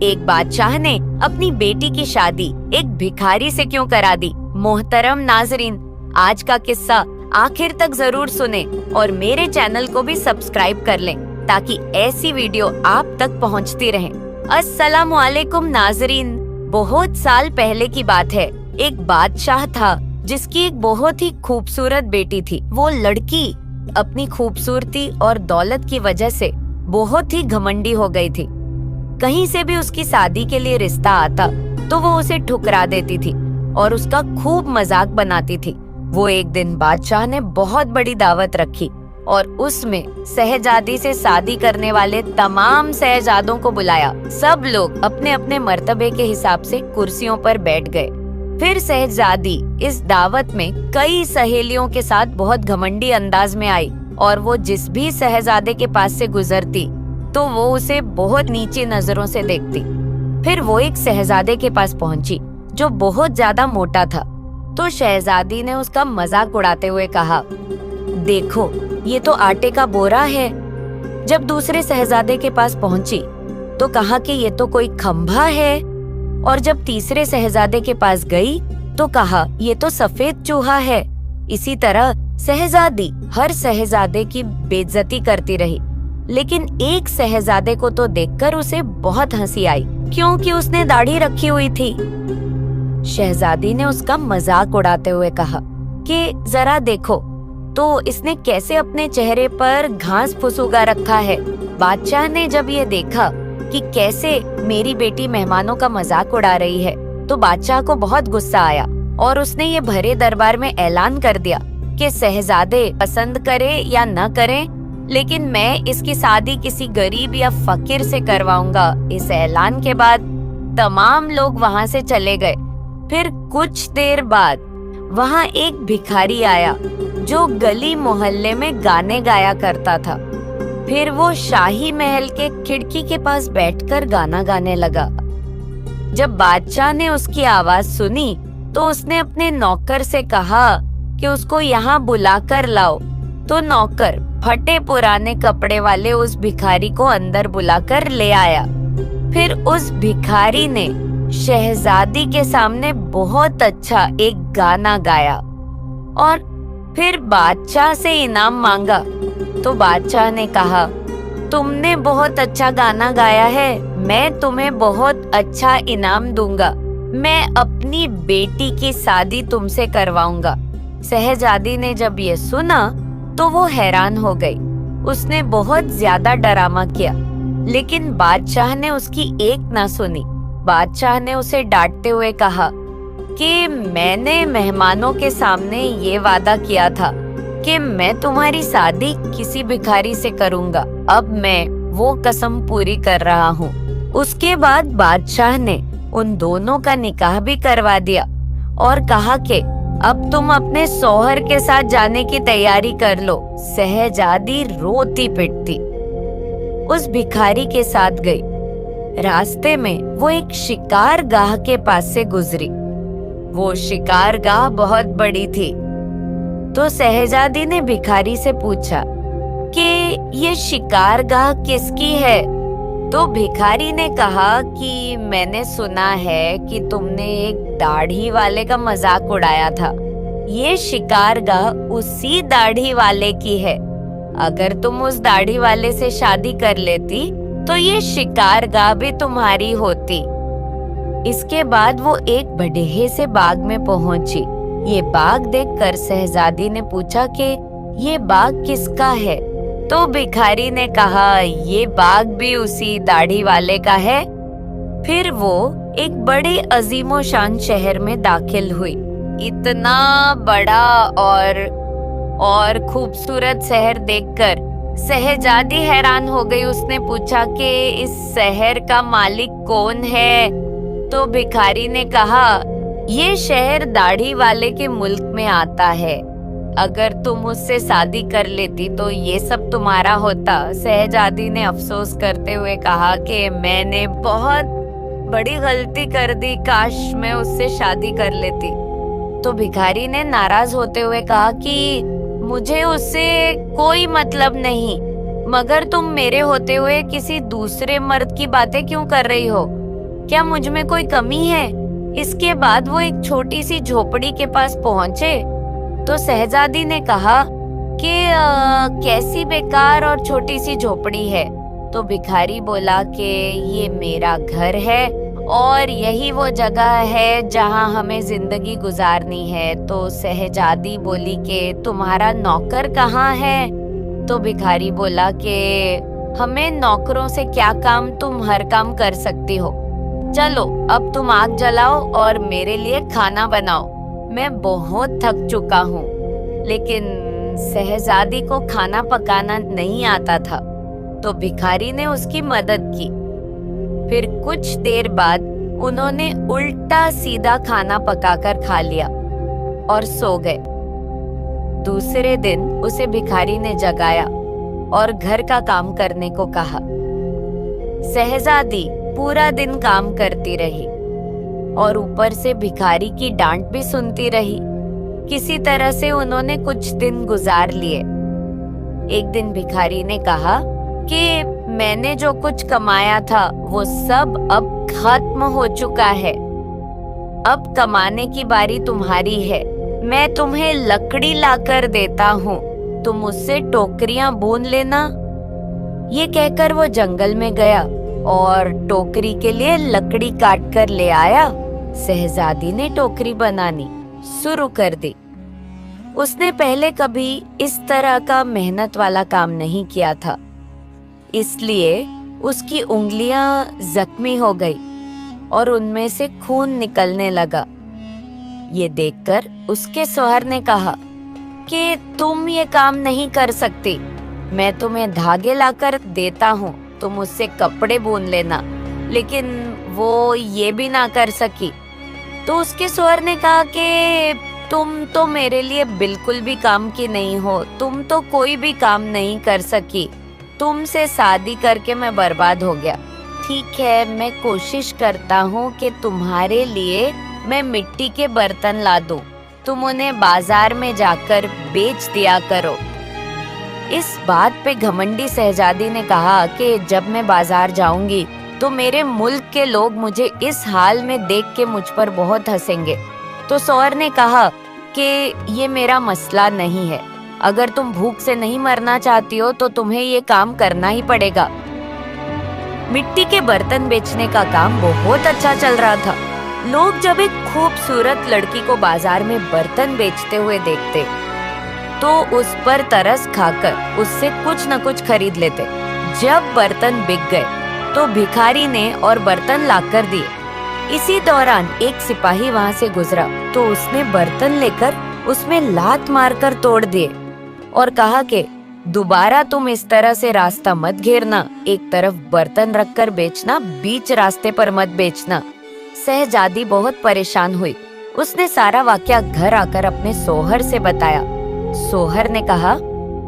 एक बादशाह ने अपनी बेटी की शादी एक भिखारी से क्यों करा दी? मोहतरम नाजरीन, आज का किस्सा आखिर तक जरूर सुने और मेरे चैनल को भी सब्सक्राइब कर लें ताकि ऐसी वीडियो आप तक पहुंचती रहे। अस्सलामु अलैकुम नाजरीन, बहुत साल पहले की बात है। एक बादशाह था जिसकी एक बहुत ही खूबसूरत बेटी थी। वो लड़की अपनी खूबसूरती और दौलत की वजह से बहुत ही घमंडी हो गई थी। कहीं से भी उसकी शादी के लिए रिश्ता आता तो वो उसे ठुकरा देती थी और उसका खूब मजाक बनाती थी। वो एक दिन बादशाह ने बहुत बड़ी दावत रखी और उसमें शहजादी से शादी करने वाले तमाम शहजादों को बुलाया। सब लोग अपने अपने मर्तबे के हिसाब से कुर्सियों पर बैठ गए। फिर शहजादी इस दावत में कई सहेलियों के साथ बहुत घमंडी अंदाज में आई और वो जिस भी शहजादे के पास से गुजरती तो वो उसे बहुत नीची नजरों से देखती। फिर वो एक शहजादे के पास पहुंची जो बहुत ज्यादा मोटा था। तो शहजादी ने उसका मजाक उड़ाते हुए कहा, देखो ये तो आटे का बोरा है। जब दूसरे शहजादे के पास पहुंची तो कहा कि ये तो कोई खंभा है और जब तीसरे शहजादे के पास गई तो कहा ये तो सफेद चूहा है। इसी तरह शहजादी हर शहजादे की बेइज्जती करती रही, लेकिन एक शहजादे को तो देखकर उसे बहुत हंसी आई क्योंकि उसने दाढ़ी रखी हुई थी। शहजादी ने उसका मजाक उड़ाते हुए कहा कि जरा देखो तो इसने कैसे अपने चेहरे पर घास फूस उगा रखा है। बादशाह ने जब ये देखा कि कैसे मेरी बेटी मेहमानों का मजाक उड़ा रही है तो बादशाह को बहुत गुस्सा आया और उसने ये भरे दरबार में ऐलान कर दिया कि शहजादे पसंद करे या न करे, लेकिन मैं इसकी शादी किसी गरीब या फकीर से करवाऊंगा। इस ऐलान के बाद तमाम लोग वहाँ से चले गए। फिर कुछ देर बाद वहाँ एक भिखारी आया जो गली मोहल्ले में गाने गाया करता था। फिर वो शाही महल के खिड़की के पास बैठकर गाना गाने लगा। जब बादशाह ने उसकी आवाज सुनी तो उसने अपने नौकर से कहा कि उसको यहाँ बुलाकर लाओ। तो नौकर फटे पुराने कपड़े वाले उस भिखारी को अंदर बुलाकर ले आया। फिर उस भिखारी ने शहजादी के सामने बहुत अच्छा एक गाना गाया और फिर बादशाह से इनाम मांगा। तो बादशाह ने कहा, तुमने बहुत अच्छा गाना गाया है, मैं तुम्हें बहुत अच्छा इनाम दूंगा। मैं अपनी बेटी की शादी तुमसे करवाऊंगा। शहजादी ने जब ये सुना तो वो हैरान हो गई। उसने बहुत ज्यादा डरामा किया, लेकिन बादशाह ने उसकी एक ना सुनी। बादशाह ने उसे डांटते हुए कहा कि मैंने मेहमानों के सामने ये वादा किया था कि मैं तुम्हारी शादी किसी भिखारी से करूंगा। अब मैं वो कसम पूरी कर रहा हूँ। उसके बाद बादशाह ने उन दोनों का निकाह भी करवा दिया और कहा कि अब तुम अपने शौहर के साथ जाने की तैयारी कर लो। शहजादी रोती पिटती उस भिखारी के साथ गई। रास्ते में वो एक शिकारगाह के पास से गुजरी। वो शिकारगाह बहुत बड़ी थी। तो शहजादी ने भिखारी से पूछा कि ये शिकारगाह किसकी है? तो भिखारी ने कहा कि मैंने सुना है कि तुमने एक दाढ़ी वाले का मजाक उड़ाया था। ये शिकारगाह उसी दाढ़ी वाले की है। अगर तुम उस दाढ़ी वाले से शादी कर लेती तो ये शिकारगाह भी तुम्हारी होती। इसके बाद वो एक बड़े से बाग में पहुंची। ये बाग देखकर शहजादी ने पूछा कि ये बाग किसका है? तो भिखारी ने कहा, ये बाग भी उसी दाढ़ी वाले का है। फिर वो एक बड़े अजीमो शान शहर में दाखिल हुई। इतना बड़ा और खूबसूरत शहर देखकर शहजादी हैरान हो गई। उसने पूछा कि इस शहर का मालिक कौन है? तो भिखारी ने कहा, ये शहर दाढ़ी वाले के मुल्क में आता है। अगर तुम उससे शादी कर लेती तो ये सब तुम्हारा होता। शहजादी ने अफसोस करते हुए कहा कि मैंने बहुत बड़ी गलती कर दी, काश मैं उससे शादी कर लेती। तो भिखारी ने नाराज होते हुए कहा कि मुझे उससे कोई मतलब नहीं, मगर तुम मेरे होते हुए किसी दूसरे मर्द की बातें क्यों कर रही हो? क्या मुझ में कोई कमी है? इसके बाद वो एक छोटी सी झोपड़ी के पास पहुंचे तो शहजादी ने कहा कि कैसी बेकार और छोटी सी झोपड़ी है। तो भिखारी बोला कि ये मेरा घर है और यही वो जगह है जहां हमें जिंदगी गुजारनी है। तो शहजादी बोली कि तुम्हारा नौकर कहाँ है? तो भिखारी बोला कि हमें नौकरों से क्या काम, तुम हर काम कर सकती हो। चलो अब तुम आग जलाओ और मेरे लिए खाना बनाओ, मैं बहुत थक चुका हूँ। लेकिन शहजादी को खाना पकाना नहीं आता था तो भिखारी ने उसकी मदद की। फिर कुछ देर बाद उन्होंने उल्टा सीधा खाना पकाकर खा लिया और सो गए। दूसरे दिन उसे भिखारी ने जगाया और घर का काम करने को कहा। शहजादी पूरा दिन काम करती रही और ऊपर से भिखारी की डांट भी सुनती रही। किसी तरह से उन्होंने कुछ दिन गुजार लिए। एक दिन भिखारी ने कहा कि मैंने जो कुछ कमाया था वो सब अब खत्म हो चुका है। अब कमाने की बारी तुम्हारी है। मैं तुम्हें लकड़ी लाकर देता हूँ, तुम उससे टोकरियां बुन लेना। ये कहकर वो जंगल में गया और टोकरी के लिए लकड़ी काट कर ले आया। शहजादी ने टोकरी बनानी शुरू कर दी। उसने पहले कभी इस तरह का मेहनत वाला काम नहीं किया था, इसलिए उसकी उंगलियां जख्मी हो गई और उनमें से खून निकलने लगा। ये देखकर उसके शौहर ने कहा कि तुम ये काम नहीं कर सकती, मैं तुम्हें धागे लाकर देता हूँ, तुम उससे कपड़े बुन लेना। लेकिन वो ये भी ना कर सकी। तो उसके शौहर ने कहा कि तुम तो मेरे लिए बिल्कुल भी काम की नहीं हो, तुम तो कोई भी काम नहीं कर सकी, तुमसे शादी करके मैं बर्बाद हो गया। ठीक है, मैं कोशिश करता हूँ कि तुम्हारे लिए मैं मिट्टी के बर्तन ला दूं, तुम उन्हें बाजार में जाकर बेच दिया करो। इस बात पे घमंडी शहजादी ने कहा कि जब मैं बाजार जाऊंगी तो मेरे मुल्क के लोग मुझे इस हाल में देख के मुझ पर बहुत हंसेंगे। तो शौहर ने कहा कि ये मेरा मसला नहीं है, अगर तुम भूख से नहीं मरना चाहती हो तो तुम्हें ये काम करना ही पड़ेगा। मिट्टी के बर्तन बेचने का काम बहुत अच्छा चल रहा था। लोग जब एक खूबसूरत लड़की को बाजार में बर्तन बेचते हुए देखते तो उस पर तरस खाकर उससे कुछ न कुछ खरीद लेते। जब बर्तन बिक गए तो भिखारी ने और बर्तन लाकर दिए। इसी दौरान एक सिपाही वहां से गुजरा तो उसने बर्तन लेकर उसमें लात मारकर तोड़ दिए और कहा कि दोबारा तुम इस तरह से रास्ता मत घेरना, एक तरफ बर्तन रखकर बेचना, बीच रास्ते पर मत बेचना। शहजादी बहुत परेशान हुई। उसने सारा वाकया घर आकर अपने शौहर से बताया। शौहर ने कहा,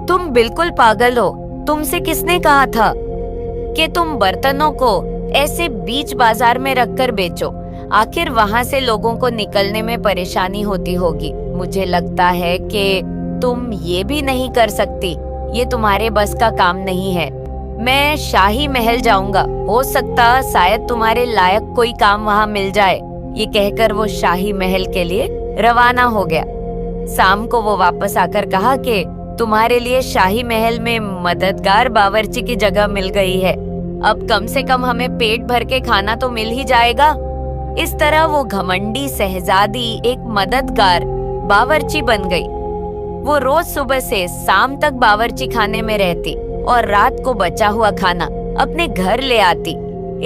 तुम बिल्कुल पागल हो, तुमसे किसने कहा था कि तुम बर्तनों को ऐसे बीच बाजार में रखकर बेचो? आखिर वहां से लोगों को निकलने में परेशानी होती होगी। मुझे लगता है कि तुम ये भी नहीं कर सकती, ये तुम्हारे बस का काम नहीं है। मैं शाही महल जाऊंगा, हो सकता शायद तुम्हारे लायक कोई काम वहां मिल जाए। ये कहकर वो शाही महल के लिए रवाना हो गया। शाम को वो वापस आकर कहा कि तुम्हारे लिए शाही महल में मददगार बावर्ची की जगह मिल गई है, अब कम से कम हमें पेट भर के खाना तो मिल ही जाएगा। इस तरह वो घमंडी शहजादी एक मददगार बावर्ची बन गई। वो रोज सुबह से शाम तक बावर्ची खाने में रहती और रात को बचा हुआ खाना अपने घर ले आती।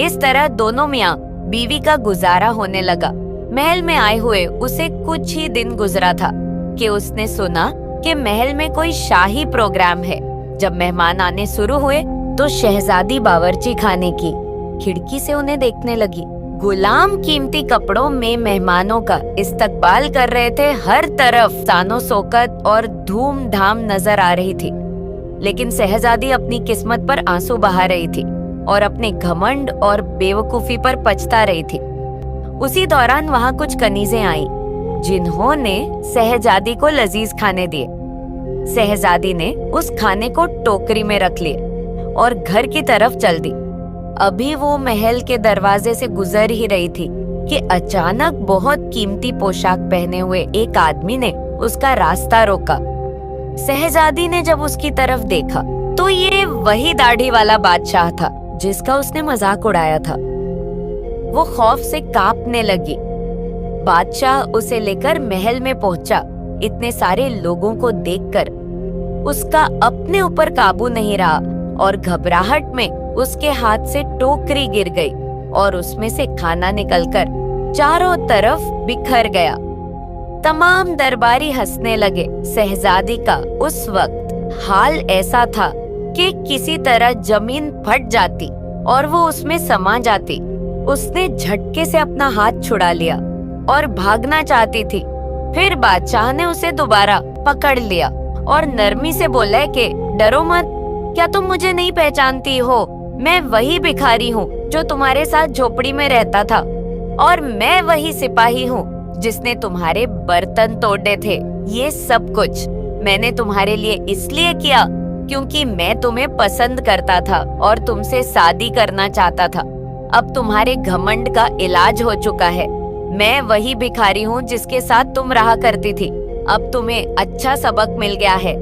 इस तरह दोनों मियाँ बीवी का गुजारा होने लगा। महल में आए हुए उसे कुछ ही दिन गुजरा था कि उसने सुना कि महल में कोई शाही प्रोग्राम है। जब मेहमान आने शुरू हुए तो शहजादी बावर्ची खाने की खिड़की से उन्हें देखने लगी। गुलाम कीमती कपड़ों में मेहमानों का इस्तकबाल कर रहे थे। हर तरफ शानो शौकत और धूमधाम नजर आ रही थी, लेकिन शहजादी अपनी किस्मत पर आंसू बहा रही थी और अपने घमंड और बेवकूफी पर पछता रही थी। उसी दौरान वहां कुछ कनीजें आईं, जिन्होंने शहजादी को लजीज खाने दिए। शहजादी ने उस खाने को टोकरी में रख लिया और घर की तरफ चल दी। अभी वो महल के दरवाजे से गुजर ही रही थी कि अचानक बहुत कीमती पोशाक पहने हुए एक आदमी ने उसका रास्ता रोका। शहजादी ने जब उसकी तरफ देखा तो ये वही दाढ़ी वाला बादशाह था जिसका उसने मजाक उड़ाया था। वो खौफ से कांपने लगी। बादशाह उसे लेकर महल में पहुंचा। इतने सारे लोगों को देखकर उसका अपने ऊपर काबू नहीं रहा और घबराहट में उसके हाथ से टोकरी गिर गई और उसमें से खाना निकलकर चारों तरफ बिखर गया। तमाम दरबारी हंसने लगे। शहजादी का उस वक्त हाल ऐसा था कि किसी तरह जमीन फट जाती और वो उसमें समा जाती। उसने झटके से अपना हाथ छुड़ा लिया और भागना चाहती थी। फिर बादशाह ने उसे दोबारा पकड़ लिया और नरमी से बोला कि डरो मत, क्या तुम मुझे नहीं पहचानती हो? मैं वही भिखारी हूँ जो तुम्हारे साथ झोपड़ी में रहता था और मैं वही सिपाही हूँ जिसने तुम्हारे बर्तन तोड़े थे। ये सब कुछ मैंने तुम्हारे लिए इसलिए किया क्योंकि मैं तुम्हें पसंद करता था और तुमसे शादी करना चाहता था। अब तुम्हारे घमंड का इलाज हो चुका है। मैं वही भिखारी हूँ जिसके साथ तुम रहा करती थी। अब तुम्हें अच्छा सबक मिल गया है।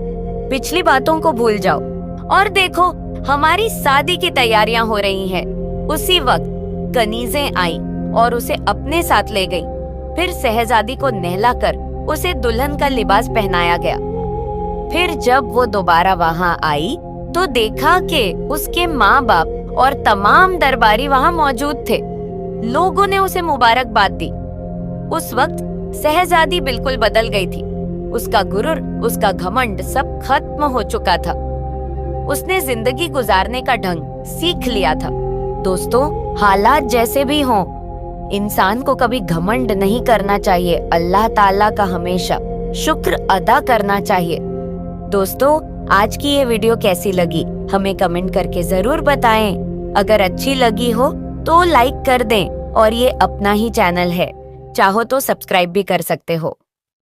पिछली बातों को भूल जाओ और देखो हमारी शादी की तैयारियां हो रही हैं। उसी वक्त कनीजें आईं और उसे अपने साथ ले गईं। फिर शहजादी को नहलाकर उसे दुल्हन का लिबास पहनाया गया। फिर जब वो दोबारा वहां आई तो देखा कि उसके माँ बाप और तमाम दरबारी वहां मौजूद थे। लोगों ने उसे मुबारकबाद दी। उस वक्त शहजादी बिल्कुल बदल गई थी। उसका गुरूर, उसका घमंड सब खत्म हो चुका था। उसने जिंदगी गुजारने का ढंग सीख लिया था। दोस्तों, हालात जैसे भी हों, इंसान को कभी घमंड नहीं करना चाहिए। अल्लाह ताला का हमेशा शुक्र अदा करना चाहिए। दोस्तों, आज की ये वीडियो कैसी लगी हमें कमेंट करके जरूर बताएं। अगर अच्छी लगी हो तो लाइक कर दें और ये अपना ही चैनल है, चाहो तो सब्सक्राइब भी कर सकते हो।